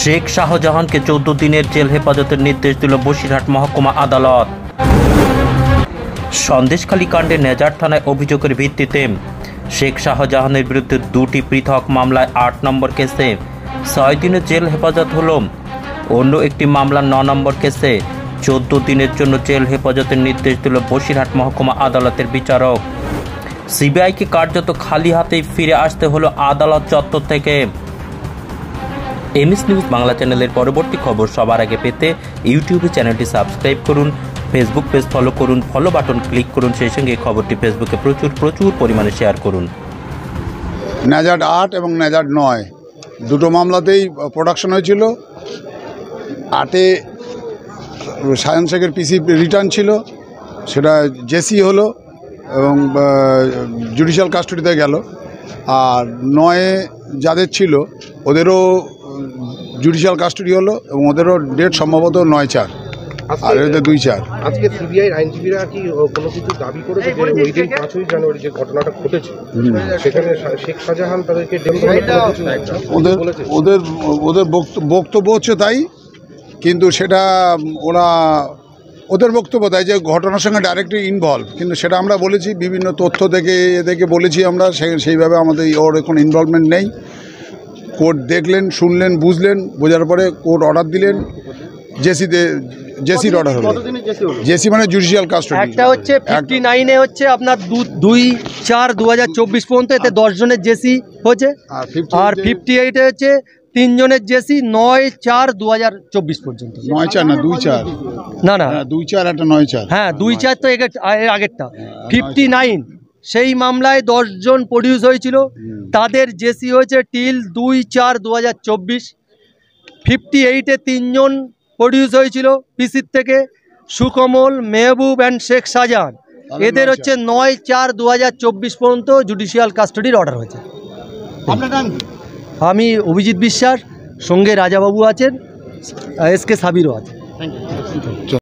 শেখ শাহজাহানকে 14 দিনের জেল হেফাজতের নির্দেশ দিল বসিরহাট মহকুমা আদালত। সন্দেশখালী কাণ্ডে নেজার থানায় অভিযোগের ভিত্তিতে শেখ শাহজাহানের বিরুদ্ধে 2টি পৃথক মামলায় 8 নম্বর কেসে 6 দিনের জেল হেফাজত হল। অন্য একটি মামলার 9 নম্বর কেসে 14 দিনের জন্য জেল হেফাজতের নির্দেশ দিল বসিরহাট মহকুমা আদালতের বিচারক। সিবিআইকে কার্যত খালি হাতেই ফিরে আসতে হলো আদালত চত্বর থেকে। এমএস নিউজ বাংলা চ্যানেলের পরবর্তী খবর সবার আগে পেতে ইউটিউবে চ্যানেলটি সাবস্ক্রাইব করুন, ফেসবুক পেজ ফলো করুন, ফলো বাটন ক্লিক করুন, সেই সঙ্গে খবরটি ফেসবুকে প্রচুর পরিমাণে শেয়ার করুন। নেজার 8 এবং নেজার 9 দুটো মামলাতেই প্রোডাকশন হয়েছিল। 8-এ সায়ন শেখের পিসি রিটার্ন ছিল, সেটা জেসি হলো এবং জুডিশিয়াল কাস্টডিতে গেল। আর 9-এ যাদের ছিল ওদেরও জুডিশিয়াল কাস্টডি হলো এবং ওদেরও ডেট সম্ভবত 9/4 আর এদের 2/4। আজকে সিবিআইর আইনজীবীরা কি কোনো কিছু দাবি করেছে যে ওই দিন 5ই জানুয়ারি যে ঘটনাটা ঘটেছে সেখানে শেখ শাহজাহান তাদেরকে ওদের বক্তব্য হচ্ছে তাই, কিন্তু সেটা ওদের বক্তব্য তাই যে ঘটনার সঙ্গে ডাইরেক্টলি ইনভলভ, কিন্তু সেটা আমরা বলেছি বিভিন্ন তথ্য থেকে বলেছি আমরা, সেইভাবে আমাদের ওর কোনো ইনভলভমেন্ট নেই। কোর্ট দেখলেন, শুনলেন, বুঝলেন, বোঝার পরে কোর্ট অর্ডার দিলেন। জেসির অর্ডার হলো। জেসি মানে জুডিশিয়াল কাস্টডি। একটা হচ্ছে 59-এ হচ্ছে আপনার 2/4/2024 পর্যন্ত, এতে 10 জনের জেসি হয়েছে। আর 58-এ হচ্ছে 3 জনের জেসি 9/4/2024 পর্যন্ত। 9/4 না 2/4 না 2/4 একটা 9/4। হ্যাঁ 2/4 তো এর আগেরটা। 59 সেই মামলায় 10 জন প্রডিউস হয়েছিল, তাদের জেসি হয়েছে টিল 2/4/2024। 58-এ 3 জন প্রডিউস হয়েছিল পিসির থেকে, সুকমল, মেহবুব অ্যান্ড শেখ শাহজাহান, এদের হচ্ছে 9/4/2024 পর্যন্ত জুডিশিয়াল কাস্টডির অর্ডার হয়েছে। আমি অভিজিৎ বিশ্বাস, সঙ্গে রাজাবাবু আছেন, এসকে সাবিরও আছে।